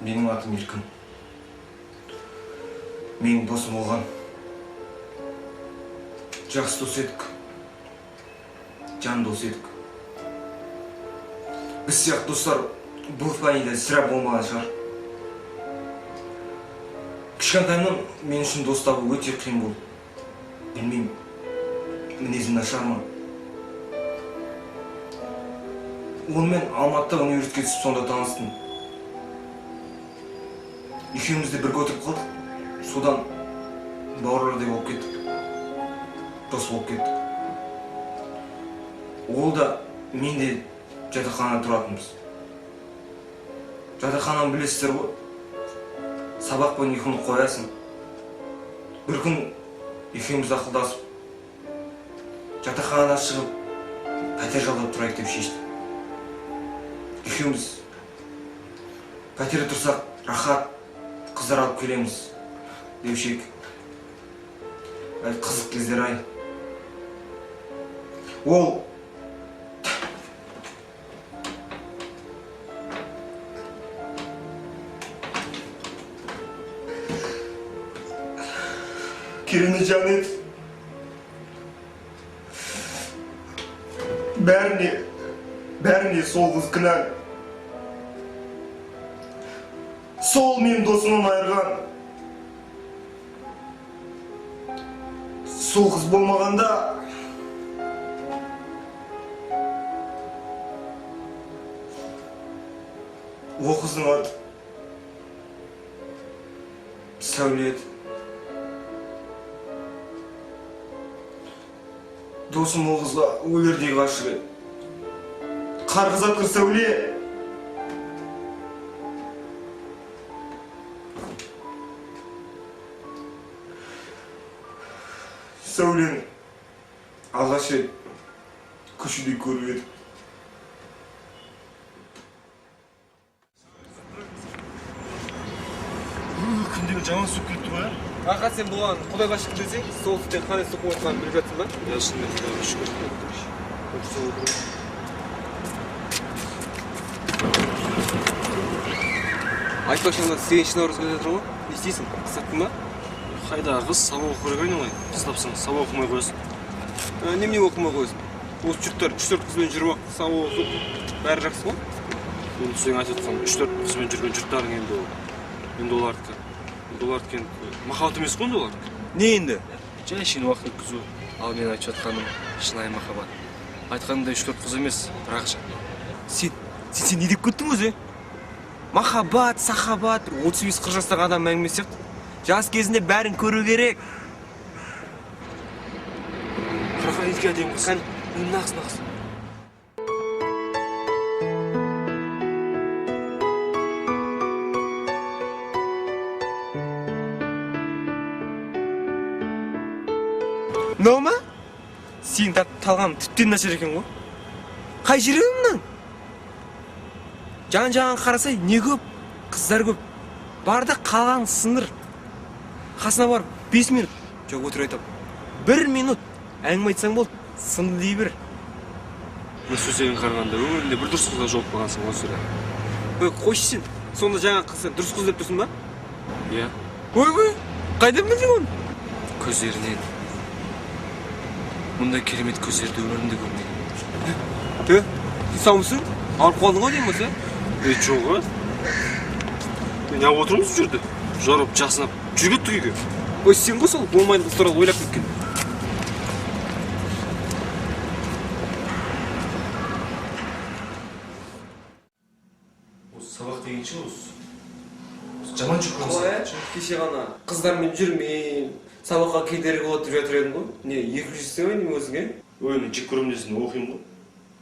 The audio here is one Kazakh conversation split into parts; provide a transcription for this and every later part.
Менің атым Еркін. Менің досым болған. Жақсы дос едік. Жан дос едік. Біз сияқты достар бұл планетада сірә болмаған шығар. Кішкентайымнан мен үшін дос табу өте қиын болды. Білмеймін, мінезім нашар ма? Онымен Алматыда университетке түсіп сонда таныстым. Екеуміз де бірге отырып қалдық. Содан бауырлардай болып кеттік. Дос болып кеттік. Ол да мен де жатақханада тұратынбыз. Жатақхананы білесіздер ғой. Сабақ бойы ұйқыны қоясың. Бір күн екеуміз ақылдасып, жатақханадан шығып, пәтер жалдап тұрайық деп шештік. Екеуміз пәтерде тұрсақ, рахат, қыздар алып келеміз деуші ек. Қызық кездер ай. Ол керемет жан еді. Бәріне сол қыз кінәлі. Сол мен досымнан айырған. Сол қыз болмағанда о қыздың аты Сәуле еді. Досым ол қызға өлердей ғашық еді. Қарғыз атқыр Сәуле. Сәулені алғаш рет көшеде көріп едім. Күндегі жаман суық келіпті ғой. Аға, сен бұған Құдайға шүкір десең, сол істен қандай суық болғанын біліп жатсың ба? Я шынымен Құдайға шүкір. Айтпақшы, ана 8 наурыз келе жатыр ғой. Не істейсің? Қысаттың ба? Қайда қыз сабақ оқуға айналайын. Қыстапсың, сабақ оқымай қойсын. Немене оқымай қойсын? Осы жұрттар 3-4 қызбен жүріп ақ сабақ оқып, бәрі жақсы ма? Енді сен айтып жатқан 3-4 қызбен жүрген жұрттарың енді олардікі. Олардікі енді махаббат емес қой енді олардікі. Не енді? Жай шын уақыт өткізу. Ал мен айтып жатқаным шынайы махаббат. Айтқанымдай 3-4 қыз емес, бірақ жан. Сен не деп кеттің өзі? Махаббат, сахаббат, 35-40 жастағы адам әңгімесі сияқты. Жас кезінде бәрін көру керек. Қыраққа елге әдем қыз. Нағыз. Мынау ма? Сен талғаның тіптен нашар екен ғой. Қай жері мынау? Жан-жағын қарасай, не көп? Қыздар көп. Барда қалған сыныр. Қасына барып 5 минут. Жоқ, өтір айтам. 1 минут әңгіме айтсаң болды. Сынды дей бер. Мен сөздерін қарағанда өмірінде бір дұрыс қызға жауап қылғансың ғой сірә. Қойшы сен. Сонда жаңа қыз сен дұрыс қыз деп тұрсың ба? Иә. Ой, қайдан білдің оны? Көздерінен. Мұндай керемет көздерді өмірімде көрмеген. Сен саумысың? Алып қалдың ғой деймін осы? Жоқ ғой. Неғып отырмыз бұл жерде? Жарып, жасынап, жүр кеттік үйге. Ой, сен ғой сол болмайды қыз туралы ойлап кеткен. Сабақ дегенше осы. Жаман жүріп Кеше ғана қыздармен жүрмей, сабаққа кедергі болып жатыр едім ғой. Не, 200 ме не өзіңе? Ой, мен жек көремін десін оқимын ғой.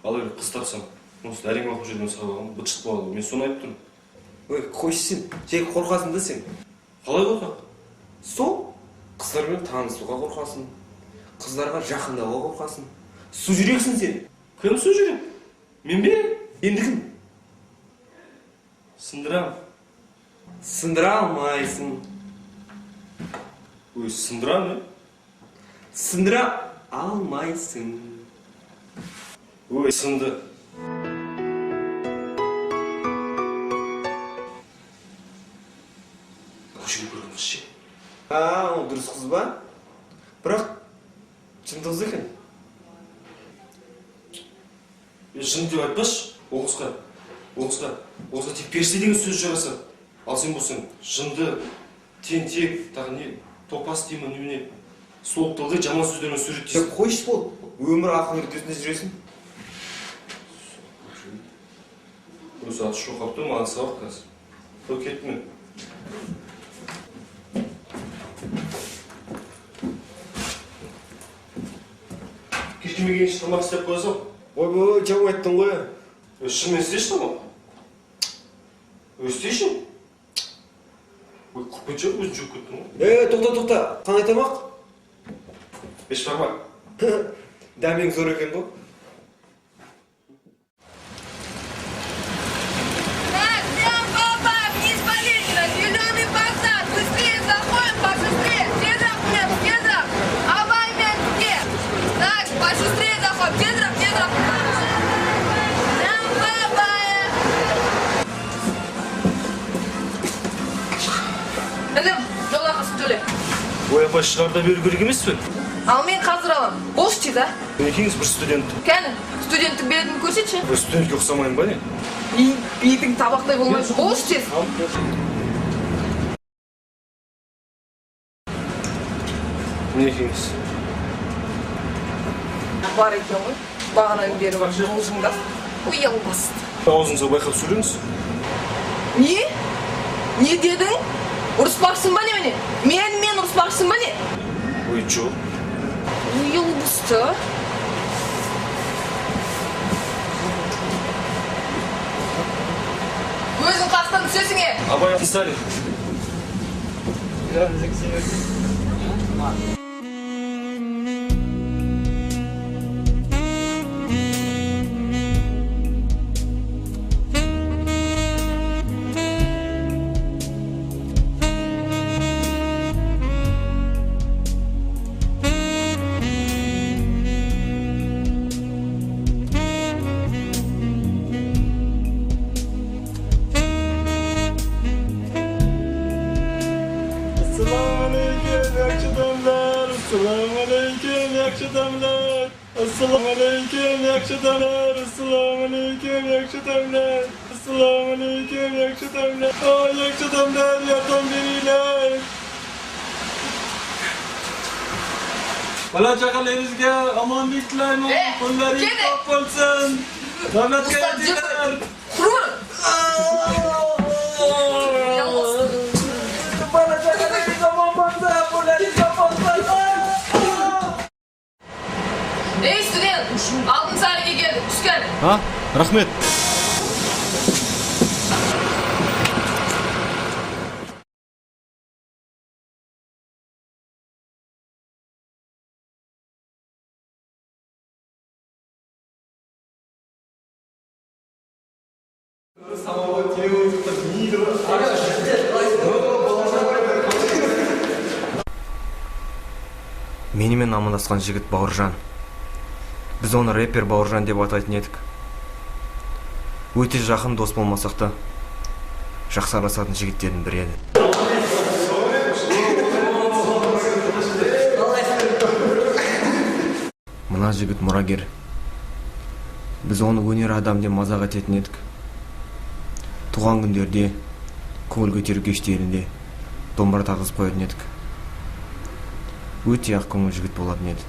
Ал егер қыз тапсам, осы әрең оқып жүрген сабағым быт-шыт болады. Мен соны айтып тұрмын. Ой, қойшы сен, жек қорқасың да сен. Қалай қорқақ? Сол, қыздармен танысуға қорқасың, қыздарға жақындауға қорқасың. Су жүрексің сен. Кім су жүрек? Мен бе? Енді кім? Сындырам. Сындыра алмайсың. Ой, сындырам, не? Сындыра алмайсың. Ой, сынды. Көшеге көргеніміз ше? Ол дұрыс қыз ба? Бірақ шындық екен. Шын деп айтпашы, ол қызға тек періште деген сөз жарасады. Ал сен болсаң, жынды, тентек, тағы не, топас деймін, немене, суық тілді жаман сөздермен суреттейсің. Қойшы бол, өмір ақыл үрдесінде жүресің. Өзі аты шоқ қапты, маған сабақ қазір. Қой кеттім мен. Кешкеме кейін тамақ істеп қойсам. Ой, жауап айттың ғой. Шынымен істейші тамақ? Істейші? Ой, құрпен жоқ, өзін жоқ кеттің ғой. Тоқта, қандай тамақ? Бешбарма. Дәмең зор екен ғой. Ой, апай, шығарда беру керек емес пе? Ал мен қазір алам. Болшы тез, а? Екеңіз бір студент. Кәні, студенттік бетіңді көрсетші. Студентке ұқсамайын ба не? Бетің табақтай болмайды. Болшы тез. Не екеңіз? Бар екен ғой. Бағанан бері бар жұмылжыңдас. Ұялбасты. Аузыңызға байқап сөйлеңіз. Не? Не дедің? Ұрыспақсың ба немене? Мен ұрыспақсың ба не? Ой, жоқ. Ұялбасты. Өзің қастан түсесің е? Абай Сталин. Bala çakalarınızga amanlik tilayman, kunlaringiz top bo'lsin. Davlatga yetinglar. Qurur! Bala çakalarınız aman bo'lsa, kunlaringiz top bo'lsin. Ey student, алтын сарайga keldi, tushgan. Ha, rahmet. Менімен амандасқан жігіт Бауыржан. Біз оны рэпер Бауыржан деп атайтын едік. Өте жақын дос болмасақ та, жақсы араласатын жігіттердің бірі еді. Мына жігіт мұрагер. Біз оны өнер адам деп мазақ ететін едік. Туған күндерде, көңіл көтеру кештерінде домбыра тағызып қоятын едік. Өте ақ көңіл жігіт болатын еді.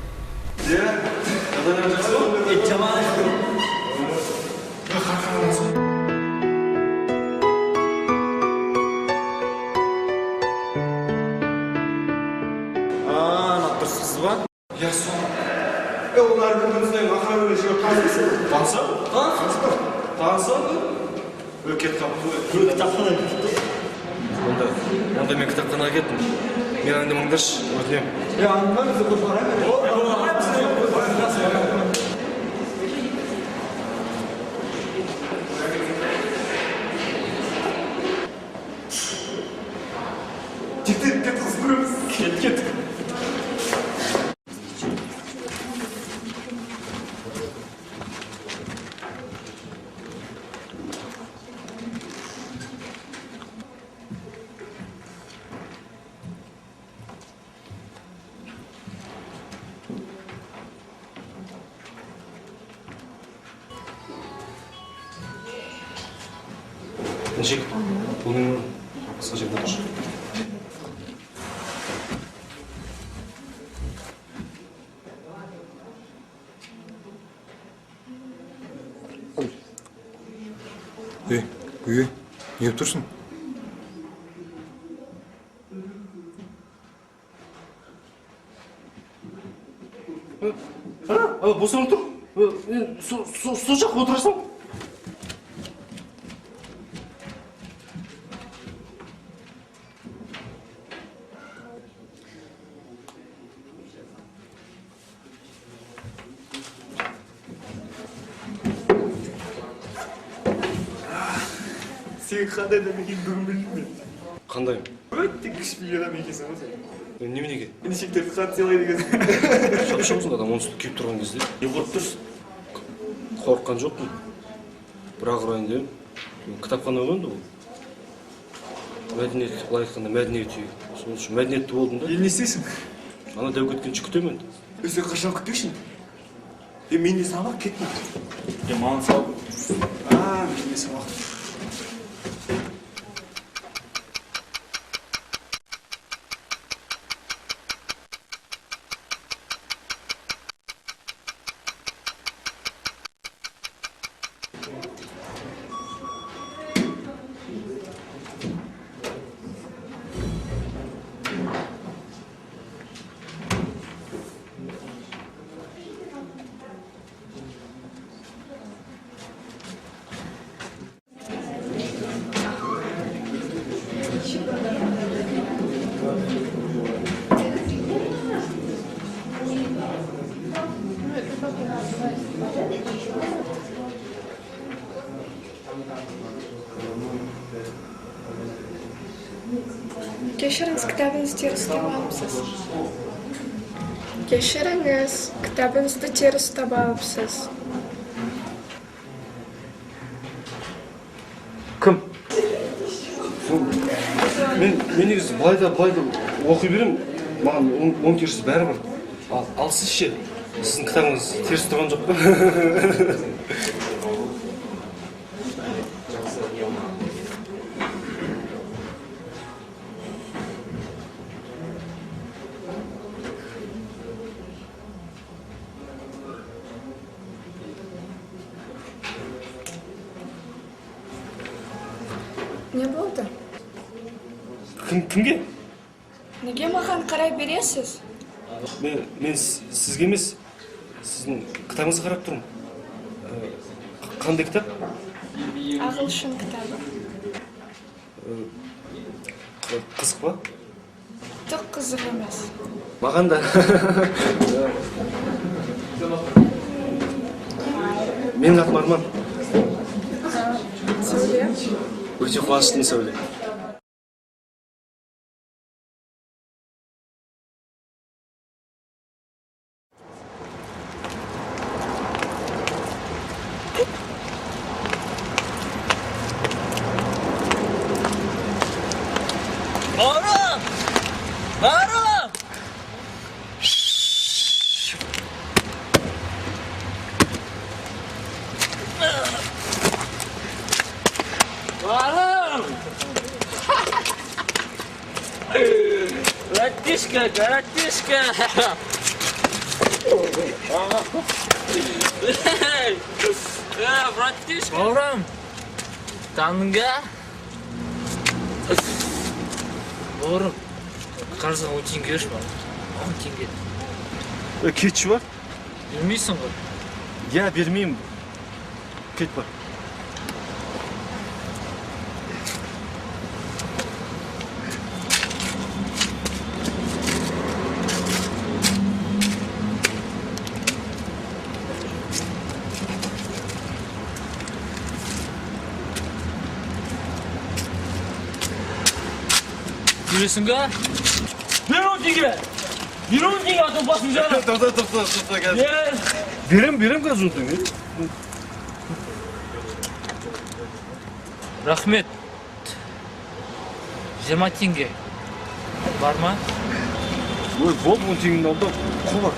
Дұрыс қыз ба? Я сол. Олар бір-бірінен ақыры жігіп танысың. Танысың? Танысың? Кітапхана кеттім. Онда мен кітапханаға кеттім. Мен аңды мыңдаршы, өтінем. аңдым бізді қозғара Кеттік. Нешек, бұл мен қысқа жерде тұр. Үйе, не тұрсың? Босанып тұр. Сол жаққа отырасың. Сен қандай адам екенін бүгін білдім мен. Қандай? Өте кішіпейіл адам екенсің ғой сен. Неменеге? Келіншектерді қатты сыйлайды екенсің. Шапшамсың адам оңтүстік киіп тұрған кезде. Не қорқып тұрсың? Қорыққан жоқпын. Бірақ ұрайын деп. Кітапхана ғой енді бұл. Мәдениет, былай айтқанда мәдениет үйі. Сол үшін мәдениетті болдым да. Не істейсің? Ана дәу кеткенше күтемін. Сен қашан күтпейсің? Мен де сабақ кеттім. Маған сабақ. Мен де сабақ. Кешіріңіз, кітабыңызды теріс ұстап алыпсыз. Кешіріңіз, кітабыңызды теріс ұстап алыпсыз. Кім? Мен негізі былай да оқи берем, маған оң терісі бәрі бар. Ал сіз ше, сіздің кітабыңыз теріс тұрған жоқ па? Не болды? Кімге? Неге маған қарай бересіз? Мен сізге емес, сіздің кітабыңызға қарап тұрмын. Қандай кітап? Ағылшын кітабы. Қызық па? Түк қызық емес. Маған да. Менің атым Арман. Сәуле. Өте қуаныштымын, Сәуле. Бауырым! Бауырым! Бауырым! Братишка, братишка! Братишка! Бауырым! Таңыңға? Бауырым, қарызыңа 10 теңге берші маған. 10 теңге. Кетші бар? Бермейсің ғой. Я бермеймін. Кет бар. Жүресің ға? Бер 10 теңге! Бер 10 теңге атып басым жана! Тоқта, қазір. Берем қазір ұнтың. Рахмет. 20 теңге. Бар ма? Ой, болды 10 теңгені алды. Қол бар.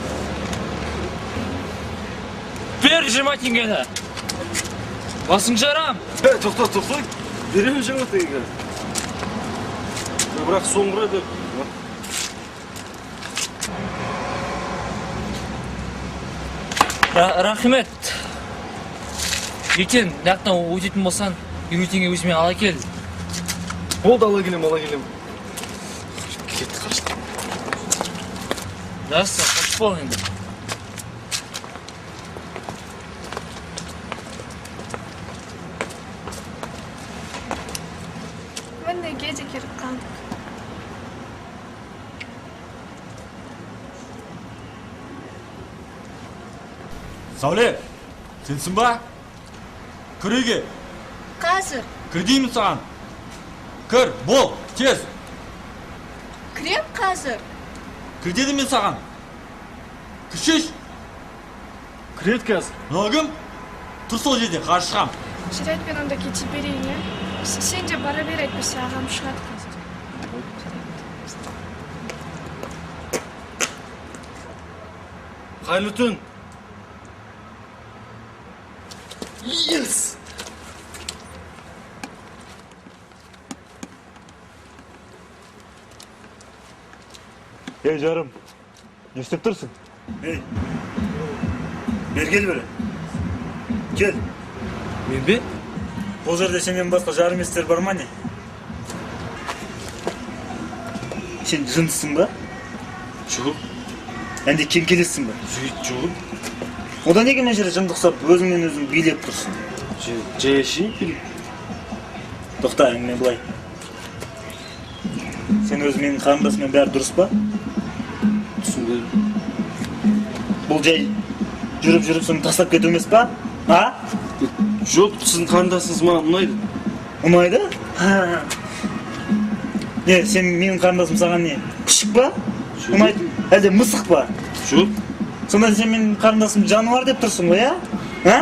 Бер 20 теңгені! Басың жарам! Тоқта. Берем 20 теңге. Бірақ соңғыра деп. Рахмет. Ертең нақтан өтетін болсан, 20 теңге өзіме ала кел. Болды, ала келем. Кетті қашты. Жақсы, қош бол енді. Мінеге де келіп қалдық. Сәуле, сенсің ба? Кір үйге. Қазір. Кір деймін саған. Кір, бол, тез. Крем қазір. Кір дедім мен саған. Кіршеш. Кірет қазір. Мынау кім? Тұр сол жерде, қарсы шығам. Жүрет мен онда кете берейін, е? Сен де бара бер, әйтпесе ағам шығады қазір. Қайлы түн. Yes! Ей, жарым, не істеп тұрсың? Ей, бер кел бері. Кел. Мен бе? Бұл жерде сенен басқа жарым естер бар ма не? Сен жындысың ба? Жоқ. Әнде кем келесің ба? Жоқ. Одан неге мына жерде жындықсап, өзіңмен өзің билеп тұрсың? Жай әшейін. Тоқта, әңгіме былай. Сен өзің менің қарындасымен бәрі дұрыс па? Түсіндім. Бұл жай жүріп соны тастап кету емес па? А? Жоқ, сіздің қарындасыңыз маған ұнайды. Ұнайды? Не, сен менің қарындасым саған не? Күшік па? Ұнайды? Әлде мысық па? Жоқ. Сонда сен менің қарындасым жануар деп тұрсың ғой, а?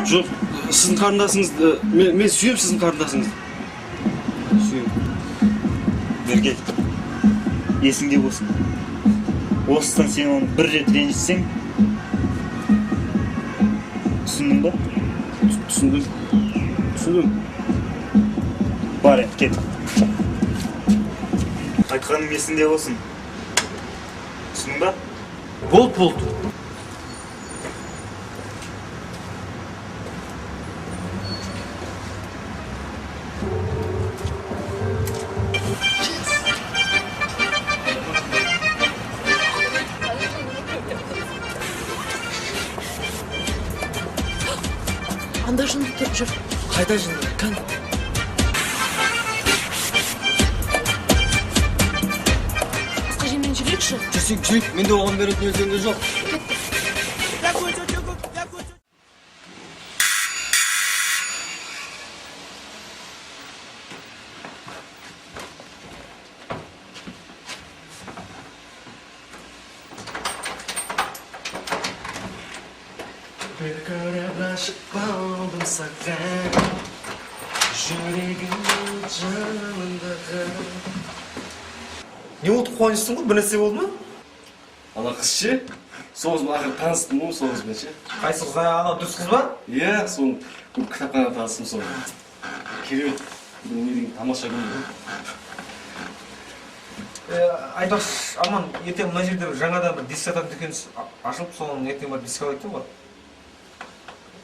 Жоқ, сіздің қарындасыңызды, мен сүйем сіздің қарындасыңызды. Сүйем. Бергел, есіңде болсын. Осыдан сен оны бір рет ренжітсең, түсіндің ба? Түсіндім. Бар енді, кет. Айтқаным есіңде болсын. Түсіндің ба? Болды. Анда жынды тұрып жүр. Қайда жынды? Кән? Басқа жермен жүрейікші. Жүрсек, менде оған беретін өлтенде жоқ. көріп ғашық болдым саған, жүрегімнің жанындағы. Не болды, қуаныштың ғой, бір нәрсе болды ма? Ана қыз ше, сол қызбен ақыры таныстым ғой, сол қызбен ше. Қайсы қыз, ана дұрыс қыз ба? Иә, соны кітапханада таныстым соны. Керемет, не деген тамаша күн ғой. Айтпақшы, Арман, ертең мына жерде жаңадан бір диск сататын дүкен ашылып, соның ертең барып диск алайық деп ғой.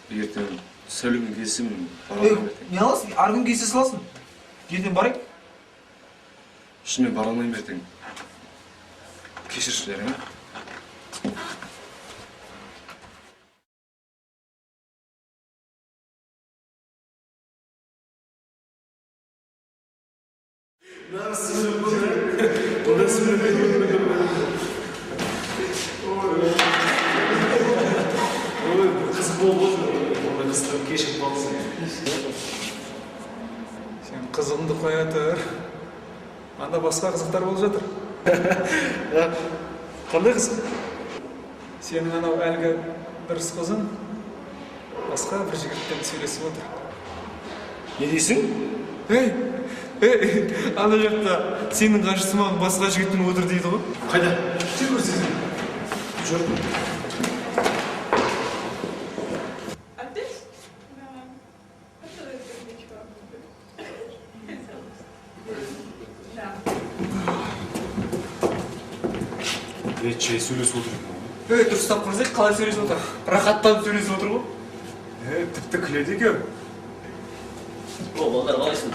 Ертең сәулемен кездесемін. Не аласың? Ар күн кездесе саласың. Ертең барайық. Шынымен бара алмаймын ертең. Кешіршілер, ма? Қызық болып отыр. Онда қызды кешіріп қалсын. Сен қызығыңды қоя тұр. Анда басқа қызықтар болып жатыр. Қандай қызық? Сенің анау әлгі дұрыс қызың басқа бір жігітпен сөйлесіп отыр. Не дейсің? Ей, ана жақта сенің қаржысыма басқа жігітпен отыр дейді ғой. Қайда? Сен көрсесің. Жүр. Ретчей сөйлесіп отыр. Дұрыстап қарасай, қалай сөйлесіп отыр? Рахаттанып сөйлесіп отыр ғой. Тіпті күледі екен. О, балдар қалайсың?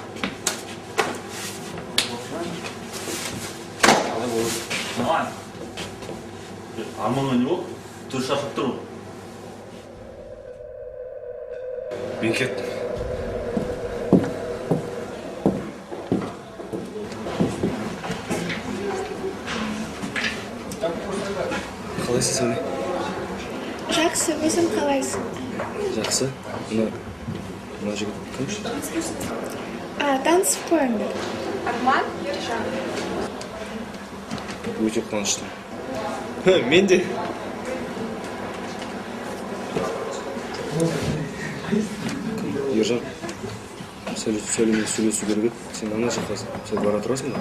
Қалай болады? Аман. Арманға не болды? Түрі шаршап тұр ғой. Мен кеттім. Қалайсың сәуле? Жақсы, өзің қалайсың? Жақсы. Мына жігіт кім? Танысып қойыңдар. Арман, Ержан. Өте қуаныштымын. Мен де. Ержан, сәулемен сөйлесу керек еді. Сен ана жаққасың. Сен бара тұрасың ба?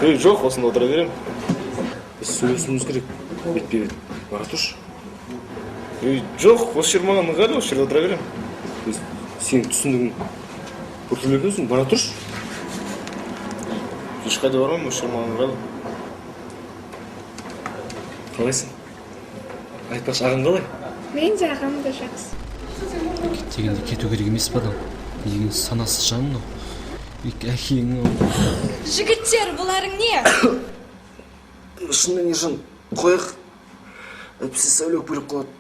Жоқ, осында отыра берем. Біз сөйлесуіміз керек. Бетпе-бет. Бара тұршы. Жоқ, осы жер маған ыңғайлы, осы жерде отыра берем. Сен түсіндігің біртүрлі екенсің, бара тұршы. Ешқайда бармаймын, осы жер маған ыңғайлы. Қалайсың? Айтпақшы, ағаң қалай? Мен де ағам да жақсы. Дегенде кету керек емес па адам? Деген санасыз жан мынау. Әкең Жігіттер, бұларың не? Шынымен Ержан, қояқ. Әйтпесе сәуле өкпелеп қалады.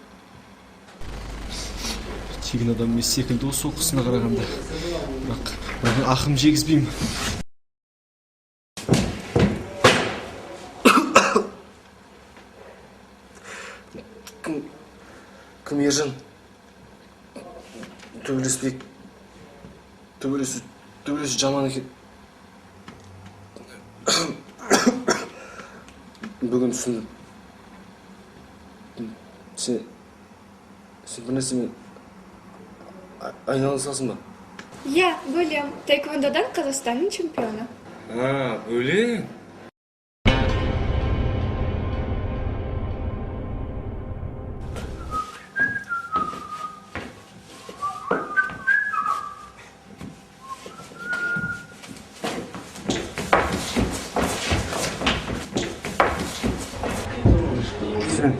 тегін адам емес секілді осы оқысына қарағанда. Бірақ ақым жегізбеймін. Кім Ержан? Төбелеспейік. Төбелесу жаман екен. Бүгін түсіндім. Сен бір нәрсемен айналысасың ба? Иә, бөлем. Таэквондодан Қазақстанның чемпионы. Өлең? Сен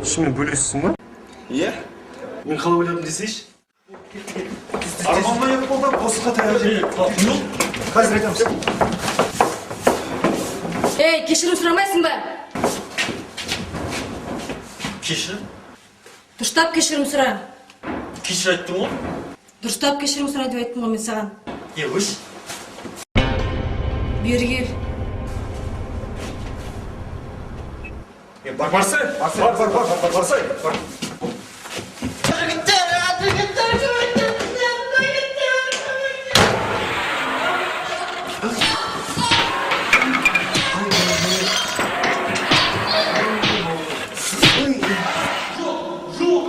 шынымен бөлесің ба? Иә? Мен қалай ойладым десейші? Арманға ек болды, босқа таяқ жеді. Қазір айтамыз. Ей, кешірім сұрамайсың ба? Кешір? Дұрыстап кешірім сұра. Кешір айттың ғой? Дұрыстап кешірім сұра деп айттым ғой мен саған. Өш? Бері кел. Барсай, барсай. Жоқ!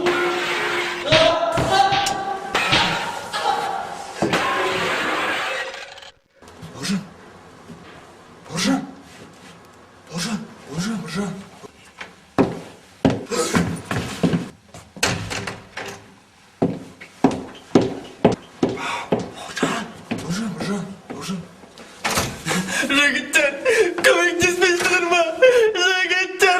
Жігіттер, көмектеспейсіңдер ма? Жігіттер!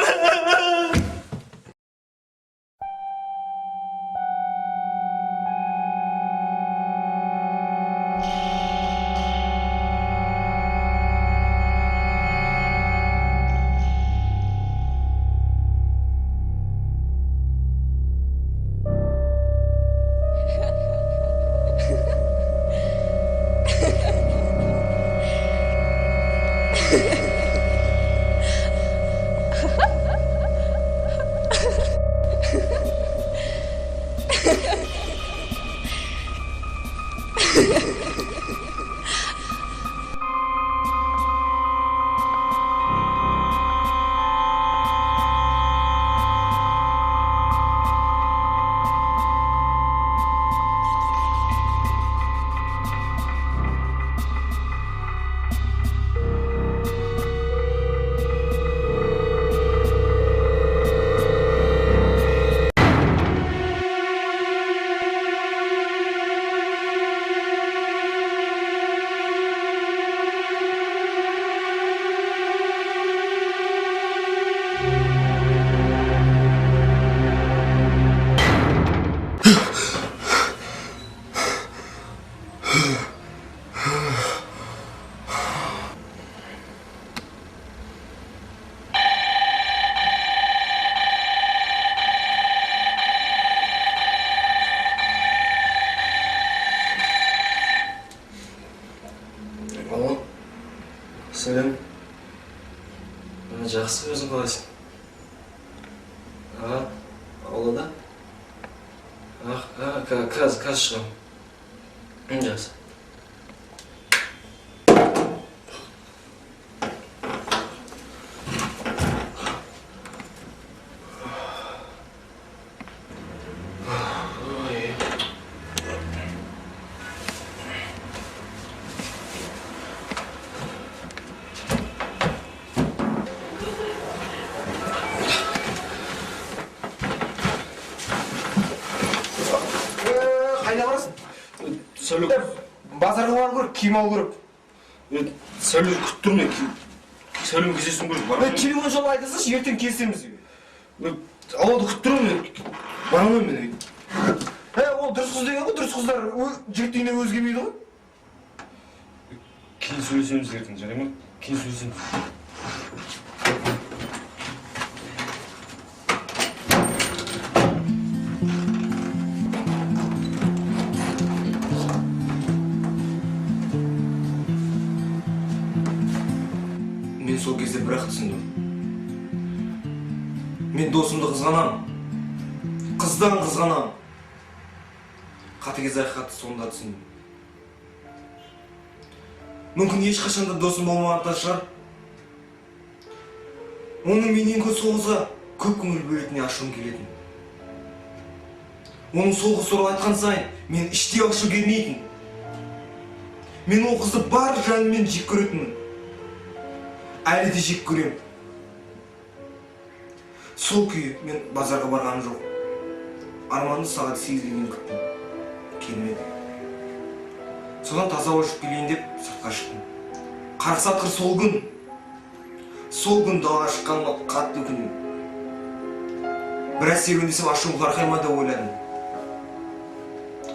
Алло, сәлем. Жақсы, өзің қалайсың? Аулада? Қазір шығамын. Жақсы. Қайда барасың? Сәлем. Базарға бару керек, киім алу керек. Сәлем күтіп тұрмын. Сәлем кездесуім керек. Телефон жолы айтасыншы, ертең келісеміз. Аулада күтіп тұрмын. Бара алмаймын мен. Ол дұрыс қыз деген ғой, дұрыс қыздар жігіт үйіне өзгермейді ғой. Кейін сөйлесеміз ертең, жарай ма? Кейін сөйлесеміз. Мен сол кезде бірақ түсіндім. Мен досымды қызғанам. Қыздан қызғанам. Қатыгез ақиқатты сонда түсіндім. Мүмкін ешқашанда досым болмағанда шығар. Оның менен соғызға көп көңіл бөлетініне ашуым келетін. Оның соғыз туралы айтқан сайын мен іштей ашу келмейтін. Мен ол қызды бар жанымен жек көретінмін. Әлі де жек көрем. Сол күйі мен базарға барғаным жоқ. Арманды сағат 8-ге дейін күттім. Келмеді. Содан таза ауышып келейін деп сыртқа шықтым. Қарсы атқыр сол күн далаға шыққаныма қатты өкіндім. Біраз серуендесем ашуым қарқайма деп ойладым.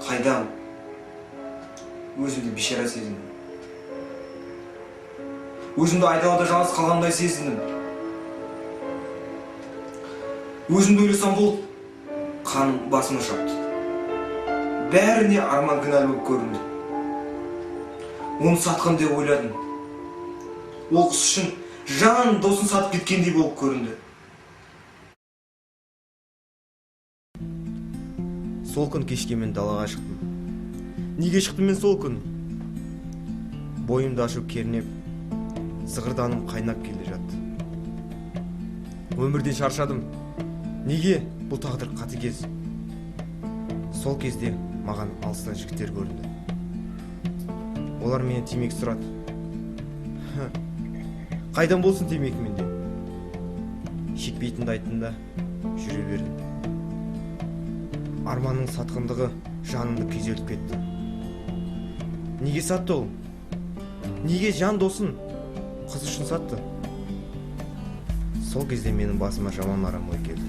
Қайдам? Өзімді бейшара сезіндім. Өзімді айдалада жалғыз қалғандай сезіндім. Өзімді ойласам болды, қаным басыма шапты. Бәріне арман кінәлі болып көрінді. Оны сатқан деп ойладым. Ол қыз үшін жан досын сатып кеткендей болып көрінді. Сол күн кешке мен далаға шықтым. Неге шықтым мен сол күн? Бойымды ашу кернеп, зығырданым қайнап келе жатты. Өмірден шаршадым. Неге? Бұл тағдыр қатыгез. Сол кезде маған алыстан жігіттер көрінді. Олар мені темекі сұрады. Қайдан болсын темекі менде? Шекпейтінді айттым да жүре бердім. Арманның сатқындығы жанымды күйзелтіп кетті. Неге сатты ол? Неге жан досын қыз үшін сатты. Сол кезде менің басыма жаман арам ой келді.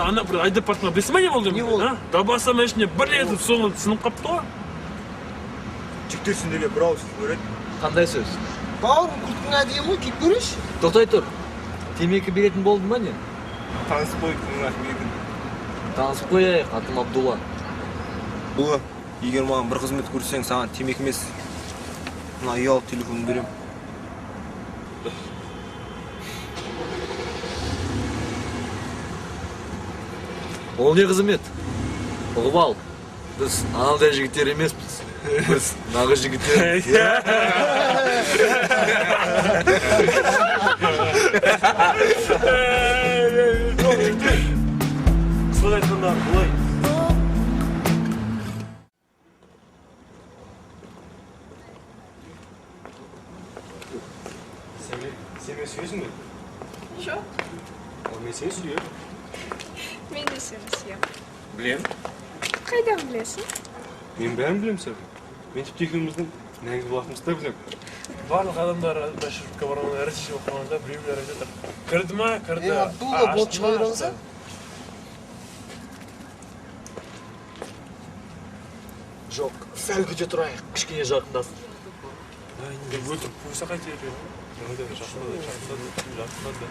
Ана бір айдап бартма білесің ба не болды? Не болды? Табаса мәшіне бір рет соңы сынып қапты ғой. Жүктер үстіндегі бір ауыз сөз көреді. Қандай сөз? Бауырым күртің әдейі ғой, киіп көрейші. Тоқтай тұр. Темекі беретін болдың ба не? Танысып қойып күнің Танысып қояйық, атым Абдулла. Бұлы, егер маған бір қызмет көрсең, саған темекі емес, мына ұялы телефонын берем. Ол не қызмет? Ұғып ал. Біз аналдай жігіттер емеспіз. Біз нағыз жігіттер. Қысылай айтқанда, бұлай. Сен мені сүйесің бе? Жоқ, Ал мен сені сүйемін. мен де сені сүйем. Білем. Қайдан білесің? Мен бәрін білем сәбі. Мен тіпті екеуміздің нәңгі болатынымызды да білем. Барлық адамдар маршрутқа барғанда әрсіз оқығанда біреулер айтады. Кірді ма? Кірді. Абдулла, болды шыға беріңіз, Жоқ, сәл күте тұрайық, кішкене жақындасын. Өтіріп қойса қайтеді. Жақындады.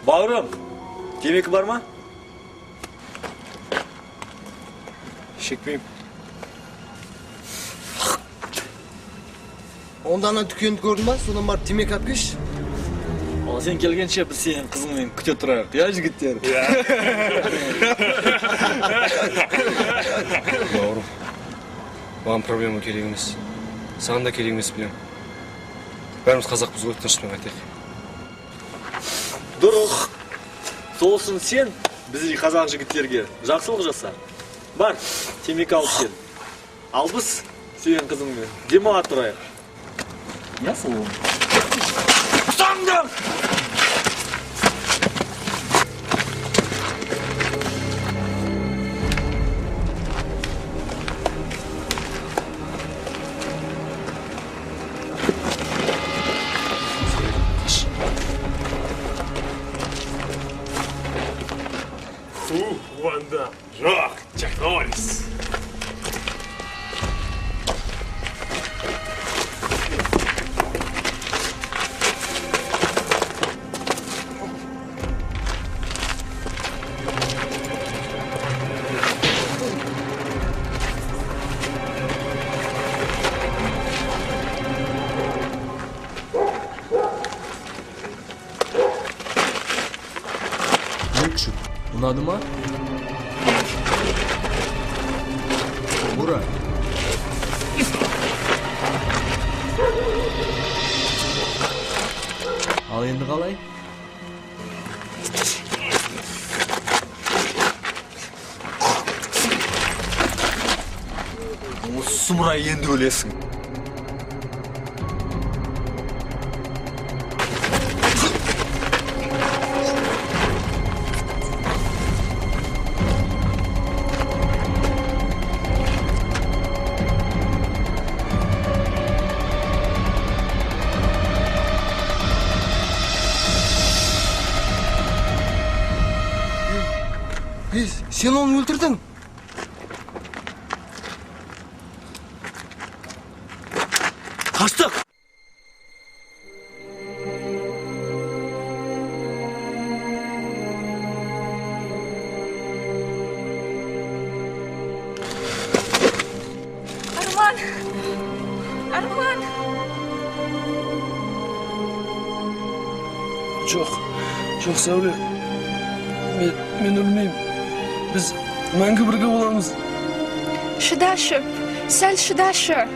Бауырым, темекі бар ма? Шекпеймін. Онда ана дүкенді көрдің ба? Содан барып темекі алып келші. Ал сен келгенше біз сенің қызыңмен күте тұрайық, я жігіттер? Бауырым, маған проблема керек емес. Саған да керек емес білем. Бәріміз қазақпыз ғой, тыныштықпен қайтайық. Дұрыс. Сол үшін сен біздің қазақ жігіттерге жақсылық жаса. Бар, темекі алып кел. Ал біз сенің қызыңмен демала тұрайық. Я сұлуым. Саңдым! Ванда, жоқ, Чакнорис. Ұнады ма? Ура! Ал енді қалай? Осы сұмырай енді өлесің. Сен оны өлтірдің. Қаштық! Арман! Жоқ, Сәуле. Мен өлмеймін. Біз мәңгі бірге боламыз. Шыдашы, сәл шыдашы.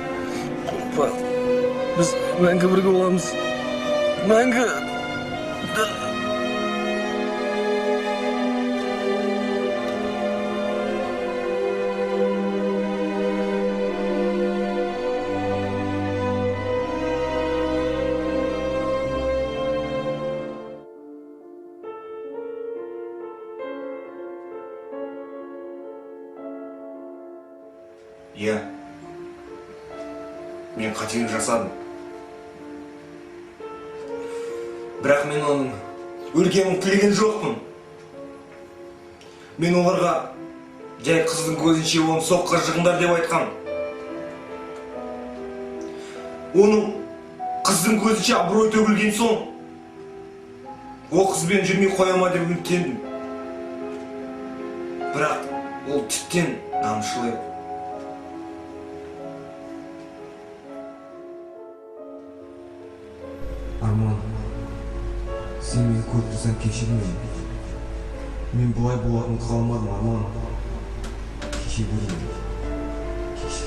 Біз мәңгі бірге боламыз. Мәңгі. Иә, мен қателік жасадым. Бірақ мен оның өлгенін тілеген жоқпын. Мен оларға жай қыздың көзінше оны соққыға жығыңдар деп айтқам. Оның қыздың көзінше абырой төгілген соң, ол қызбен жүрмей қоя ма деп үміттендім. Бірақ ол тіптен намысшыл еді. Арман, сен мені көріп тұрсаң кешір мені. Мен бұлай болатын қалмадым, Арман. Кешір мені. Кешір.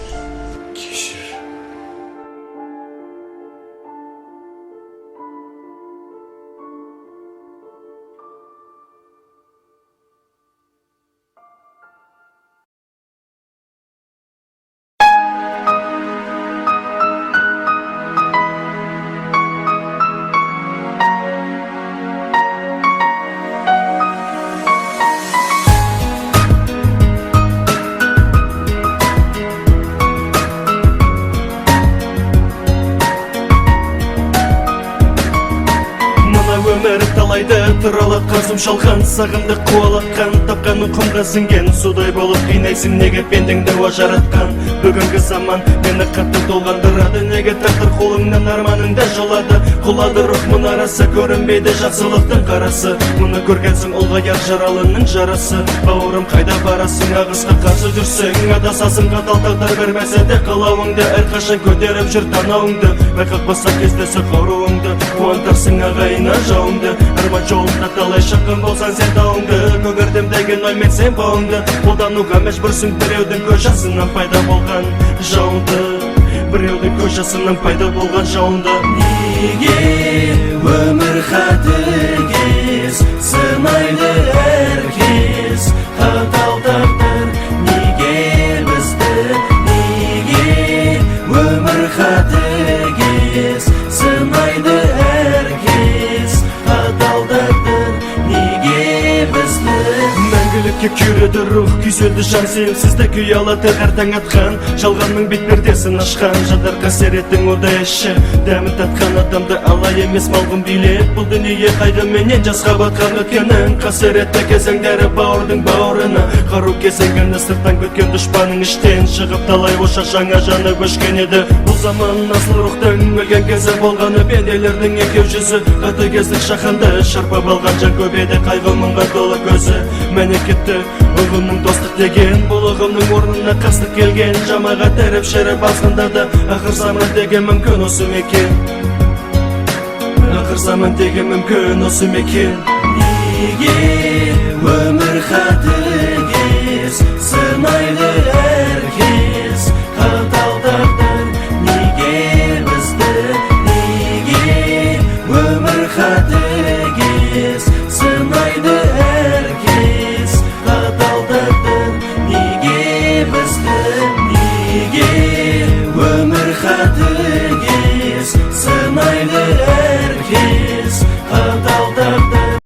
талайды тұралап қазым шалған, сағымды қуалатқан, тапқаны құмға сіңген, судай болып қинайсың, неге пендіңді жаратқан. Бүгінгі заман мені қатты толғандырады, неге тағдыр қолыңнан арманыңда жолады. Құлады рух мұнарасы, көрінбейді жақсылықтың қарасы. Мұны көргенсің ұлғаяр жаралының жарасы. Бауырым қайда барасың, ағысқа қарсы жүрсің, адасасың, қатал тағдыр бермесе де қалауыңды, әрқашан көтеріп жүр танауыңды. Байқақпаса кездесі қауруыңды, қуантарсың ағайына жауыңды. Арман жолында талай шыққан болсаң сен тауыңды, көгердім деген оймен сен бауыңды. Қолдануға мәжбүрсің біреудің көз жасынан пайда болған жауынды, біреудің көз жасынан пайда болған жауынды. Неге өмір қатыгез, сынайды әркез, қатал тағдыр неге бізді, неге өмір қатыгез, сынайды әркез, қатал тағдыр неге бізді. Мәңгілікке күйреді рух, күйзелді жан сенсізді күй алады әр таң атқан, жалғанның бет пердесін ашқан, жадар қасіреттің одай іші дәмін татқан адамды алай емес малғын билеп. Бұл дүние қайғы менен жасқа батқан өткенің, қасіретті кезеңдері бауырдың бауырына, қару кезеңін сырттан көткен дұшпаның іштен шығып талай ошақ жаңа жаны көшкен еді. Бұл заман асыл рухтың өлген кезі болғаны, пенделердің екеу жүзі қатыгездік шаханды шарпап алған, жан көбейді қайғы мұңға толы көзі. Мәне кетті ұғымның достық деген, бұл ұғымның орнына қастық келген, жамағат әріп шәріп азғындады. Ақыр заман деген мүмкін осы мекен, ақыр заман деген мүмкін осы мекен. Неге өмір қатыгез, сынайды